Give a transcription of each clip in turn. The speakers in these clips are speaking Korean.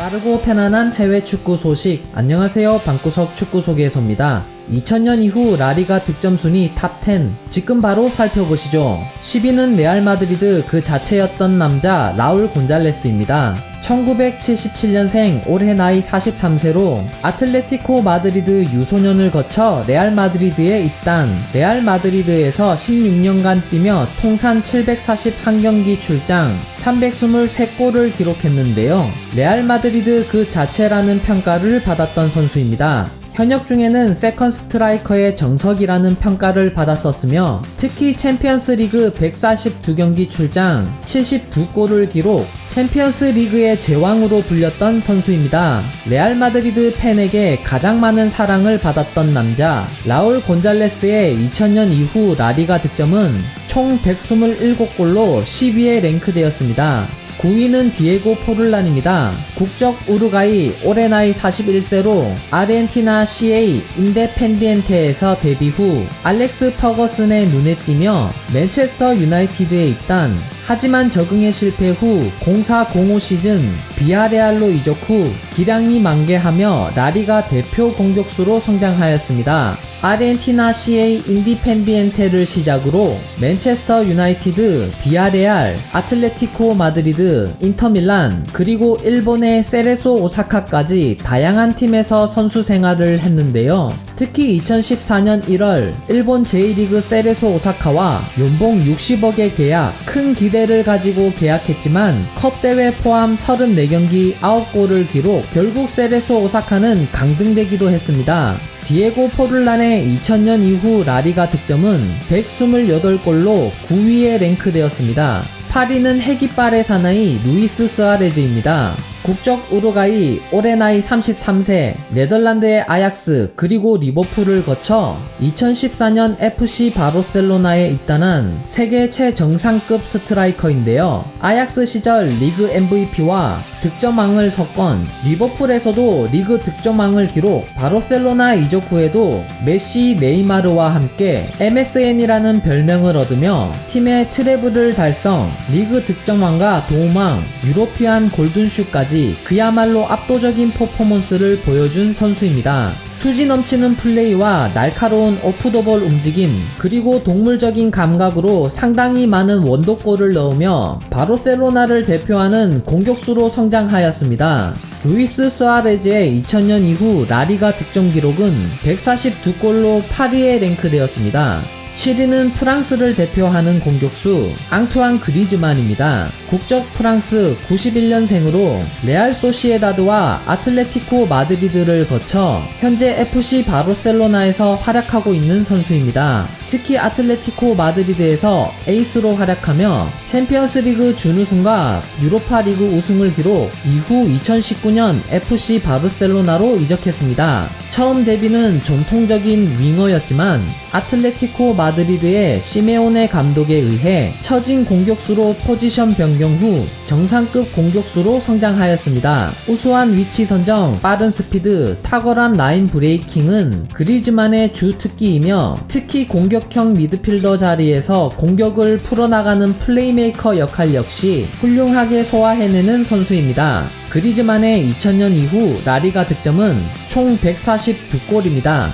빠르고 편안한 해외 축구 소식. 안녕하세요. 방구석 축구 소개소입니다. 2000년 이후 라리가 득점 순위 탑10 지금 바로 살펴보시죠. 10위는 레알 마드리드 그 자체였던 남자 라울 곤잘레스입니다. 1977년생, 올해 나이 43세로 아틀레티코 마드리드 유소년을 거쳐 레알 마드리드에 입단. 레알 마드리드에서 16년간 뛰며 통산 741경기 출장, 323골을 기록했는데요. 레알 마드리드 그 자체라는 평가를 받았던 선수입니다. 현역 중에는 세컨 스트라이커의 정석이라는 평가를 받았었으며, 특히 챔피언스 리그 142경기 출장, 72골을 기록, 챔피언스 리그의 제왕으로 불렸던 선수입니다. 레알 마드리드 팬에게 가장 많은 사랑을 받았던 남자 라울 곤잘레스의 2000년 이후 라리가 득점은 총 127골로 10위에 랭크되었습니다. 9위는 디에고 포를란입니다. 국적 우루과이, 올해 나이 41세로 아르헨티나 CA 인데펜디엔테에서 데뷔 후 알렉스 퍼거슨의 눈에 띄며 맨체스터 유나이티드에 입단. 하지만 적응에 실패 후 04-05 시즌 비아레알로 이적 후 기량이 만개하며 라리가 대표 공격수로 성장하였습니다. 아르헨티나 CA 인디펜디엔테를 시작으로 맨체스터 유나이티드, 비아레알, 아틀레티코 마드리드, 인터밀란, 그리고 일본의 세레소 오사카까지 다양한 팀에서 선수 생활을 했는데요. 특히 2014년 1월 일본 제1리그 세레소 오사카와 연봉 60억의 계약, 큰 기대를 가지고 계약했지만 컵대회 포함 34경기 9골을 기록, 결국 세레소 오사카는 강등되기도 했습니다. 디에고 포를란의 2000년 이후 라리가 득점은 128골로 9위에 랭크되었습니다. 8위는 해깃발의 사나이 루이스 스아레즈입니다. 국적 우루과이, 올해 나이 33세, 네덜란드의 아약스 그리고 리버풀을 거쳐 2014년 FC 바르셀로나에 입단한 세계 최정상급 스트라이커인데요. 아약스 시절 리그 MVP와 득점왕을 석권, 리버풀에서도 리그 득점왕을 기록, 바르셀로나 이적 후에도 메시, 네이마르와 함께 MSN이라는 별명을 얻으며 팀의 트래블을 달성, 리그 득점왕과 도움왕, 유로피안 골든슛까지 그야말로 압도적인 퍼포먼스를 보여준 선수입니다. 투지 넘치는 플레이와 날카로운 오프더볼 움직임, 그리고 동물적인 감각으로 상당히 많은 원더골을 넣으며 바르셀로나를 대표하는 공격수로 성장하였습니다. 루이스 스아레즈의 2000년 이후 라리가 득점 기록은 142골로 8위에 랭크되었습니다. 7위는 프랑스를 대표하는 공격수 앙투안 그리즈만입니다. 국적 프랑스, 91년생으로 레알 소시에다드와 아틀레티코 마드리드를 거쳐 현재 FC 바르셀로나에서 활약하고 있는 선수입니다. 특히 아틀레티코 마드리드에서 에이스로 활약하며 챔피언스리그 준우승과 유로파리그 우승을 기록, 이후 2019년 FC 바르셀로나로 이적했습니다. 처음 데뷔는 전통적인 윙어였지만 아틀레티코 마드리드의 시메오네 감독에 의해 처진 공격수로 포지션 변경 후 정상급 공격수로 성장하였습니다. 우수한 위치 선정, 빠른 스피드, 탁월한 라인 브레이킹은 그리즈만의 주 특기이며, 특히 공격형 미드필더 자리에서 공격을 풀어나가는 플레이메이커 역할 역시 훌륭하게 소화해내는 선수입니다. 그리즈만의 2000년 이후 라리가 득점은 총 142골입니다.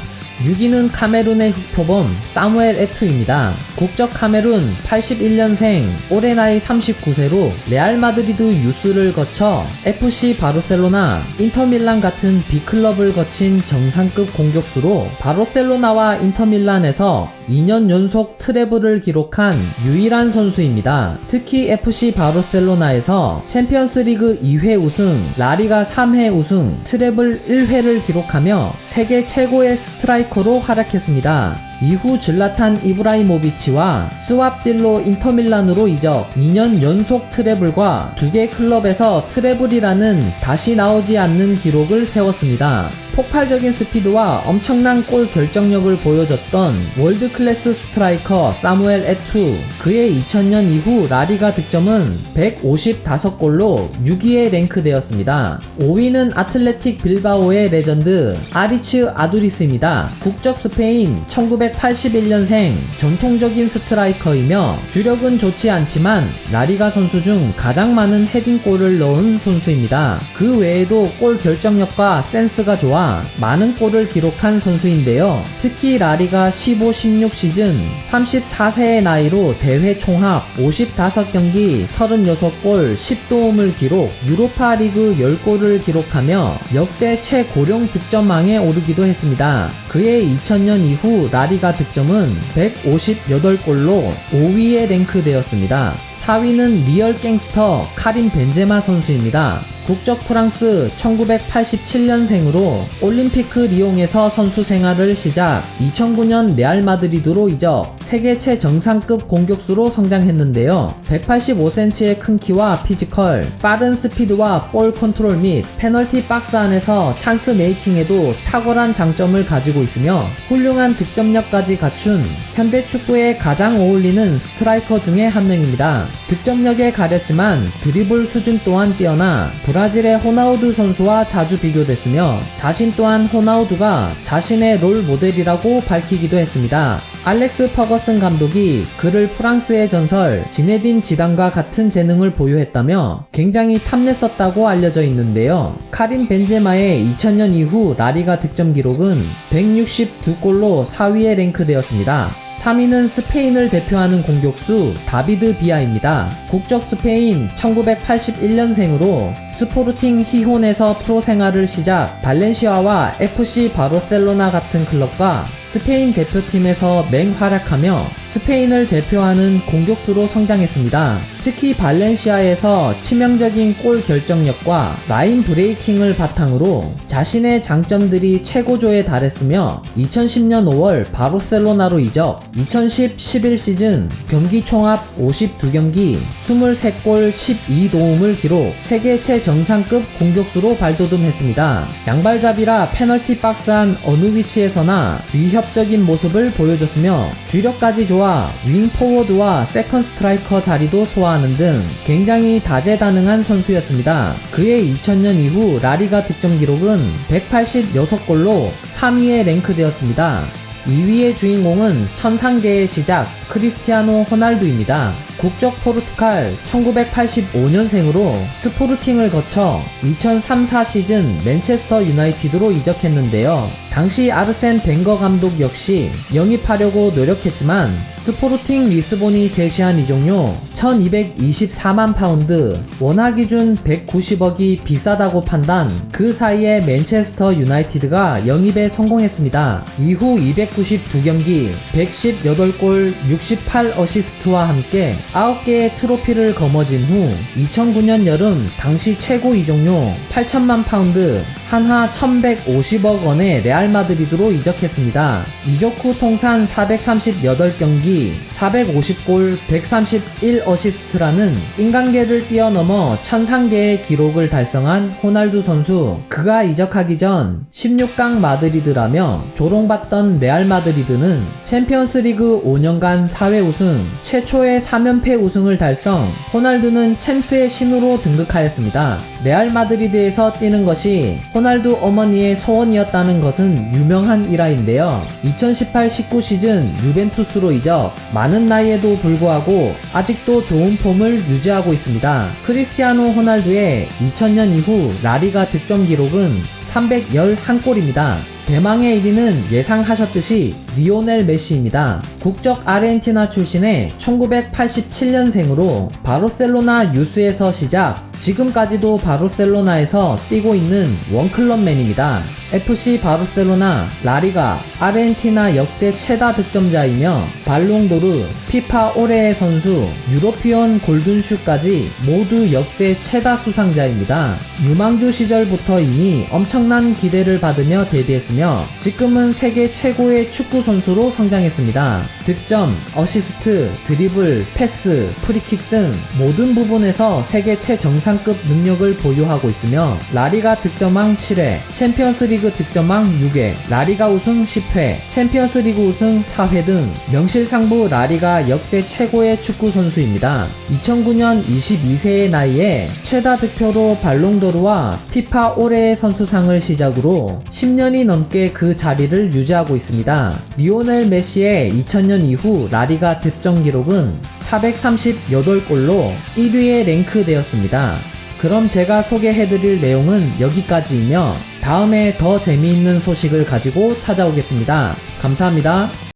6위는 카메룬의 흑표범 사무엘 에투입니다. 국적 카메룬, 81년생, 올해 나이 39세로 레알 마드리드 유스를 거쳐 FC 바르셀로나, 인터밀란 같은 B클럽을 거친 정상급 공격수로 바르셀로나와 인터밀란에서 2년 연속 트래블을 기록한 유일한 선수입니다. 특히 FC 바르셀로나에서 챔피언스리그 2회 우승, 라리가 3회 우승, 트래블 1회를 기록하며 세계 최고의 스트라이커로 활약했습니다. 이후 질라탄 이브라이모비치와 스왑딜로 인터밀란으로 이적, 2년 연속 트래블과 2개 클럽에서 트래블이라는 다시 나오지 않는 기록을 세웠습니다. 폭발적인 스피드와 엄청난 골 결정력을 보여줬던 월드클래스 스트라이커 사무엘 에투. 그의 2000년 이후 라리가 득점은 155골로 6위에 랭크되었습니다. 5위는 아틀레틱 빌바오의 레전드 아리츠 아두리스입니다. 국적 스페인 1981년생 전통적인 스트라이커이며 주력은 좋지 않지만 라리가 선수 중 가장 많은 헤딩골을 넣은 선수입니다. 그 외에도 골 결정력과 센스가 좋아 많은 골을 기록한 선수인데요. 특히 라리가 15-16 시즌 34세의 나이로 대회 총합 55경기 36골 10도움을 기록, 유로파 리그 10골을 기록하며 역대 최고령 득점왕에 오르기도 했습니다. 그의 2000년 이후 라리가 득점은 158골로 5위에 랭크되었습니다. 4위는 리얼 갱스터 카림 벤제마 선수입니다. 국적 프랑스 1987년생으로 올림피크 리옹에서 선수 생활을 시작, 2009년 레알 마드리드로 이적, 세계 최정상급 공격수로 성장했는데요. 185cm의 큰 키와 피지컬, 빠른 스피드와 볼 컨트롤 및 페널티 박스 안에서 찬스 메이킹에도 탁월한 장점을 가지고 있으며 훌륭한 득점력까지 갖춘 현대 축구에 가장 어울리는 스트라이커 중에 한 명입니다. 득점력에 가렸지만 드리블 수준 또한 뛰어나 브라질의 호나우두 선수와 자주 비교됐으며 자신 또한 호나우두가 자신의 롤 모델이라고 밝히기도 했습니다. 알렉스 퍼거슨 감독이 그를 프랑스의 전설 지네딘 지단과 같은 재능을 보유했다며 굉장히 탐냈었다고 알려져 있는데요. 카림 벤제마의 2000년 이후 라리가 득점 기록은 162골로 4위에 랭크되었습니다. 3위는 스페인을 대표하는 공격수 다비드 비아입니다. 국적 스페인 1981년생으로 스포르팅 히혼에서 프로 생활을 시작, 발렌시아와 FC 바르셀로나 같은 클럽과 스페인 대표팀에서 맹활약하며 스페인을 대표하는 공격수로 성장했습니다. 특히 발렌시아에서 치명적인 골 결정력과 라인 브레이킹을 바탕으로 자신의 장점들이 최고조에 달했으며 2010년 5월 바르셀로나로 이적, 2010-11 시즌 경기 총합 52경기 23골 12도움을 기록, 세계 최정상급 공격수로 발돋움했습니다. 양발잡이라 페널티 박스 안 어느 위치에서나 위협적인 모습을 보여줬으며 주력까지 좋아 윙 포워드와 세컨 스트라이커 자리도 소화하는 등 굉장히 다재다능한 선수였습니다. 그의 2000년 이후 라리가 득점 기록은 186골로 3위에 랭크되었습니다. 2위의 주인공은 천상계의 시작 크리스티아노 호날두입니다. 국적 포르투갈 1985년생으로 스포르팅을 거쳐 2003-4 시즌 맨체스터 유나이티드로 이적했는데요. 당시 아르센 벵거 감독 역시 영입하려고 노력했지만 스포르팅 리스본이 제시한 이적료 1224만 파운드, 원화 기준 190억이 비싸다고 판단, 그 사이에 맨체스터 유나이티드가 영입에 성공했습니다. 이후 292경기 118골 68어시스트와 함께 9개의 트로피를 거머쥔 후 2009년 여름 당시 최고 이적료 8천만 파운드, 한화 1150억 원의 레알 마드리드로 이적했습니다. 이적 후 통산 438경기 450골 131어시스트라는 인간계를 뛰어넘어 천상계의 기록을 달성한 호날두 선수. 그가 이적하기 전 16강 마드리드라며 조롱받던 레알 마드리드는 챔피언스리그 5년간 4회 우승, 최초의 3연패 우승을 달성, 호날두는 챔스의 신으로 등극하였습니다. 레알 마드리드에서 뛰는 것이 호날두 어머니의 소원이었다는 것은 유명한 일화인데요. 2018-19 시즌 유벤투스로 이적, 많은 나이에도 불구하고 아직도 좋은 폼을 유지하고 있습니다. 크리스티아노 호날두의 2000년 이후 라리가 득점 기록은 311골입니다. 대망의 1위는 예상하셨듯이 리오넬 메시입니다. 국적 아르헨티나 출신의 1987년생으로 바르셀로나 유스에서 시작, 지금까지도 바르셀로나에서 뛰고 있는 원클럽맨입니다. FC 바르셀로나, 라리가, 아르헨티나 역대 최다 득점자이며 발롱도르, 피파 올해의 선수, 유로피언 골든슛까지 모두 역대 최다 수상자입니다. 유망주 시절부터 이미 엄청난 기대를 받으며 데뷔했으며 지금은 세계 최고의 축구 축구 선수로 성장했습니다. 득점, 어시스트, 드리블, 패스, 프리킥 등 모든 부분에서 세계 최정상급 능력을 보유하고 있으며 라리가 득점왕 7회, 챔피언스리그 득점왕 6회, 라리가 우승 10회, 챔피언스리그 우승 4회 등 명실상부 라리가 역대 최고의 축구 선수입니다. 2009년 22세의 나이에 최다 득표로 발롱도르와 피파 올해의 선수상을 시작으로 10년이 넘게 그 자리를 유지하고 있습니다. 리오넬 메시의 2000년 이후 라리가 득점 기록은 438골로 1위에 랭크되었습니다. 그럼 제가 소개해드릴 내용은 여기까지이며 다음에 더 재미있는 소식을 가지고 찾아오겠습니다. 감사합니다.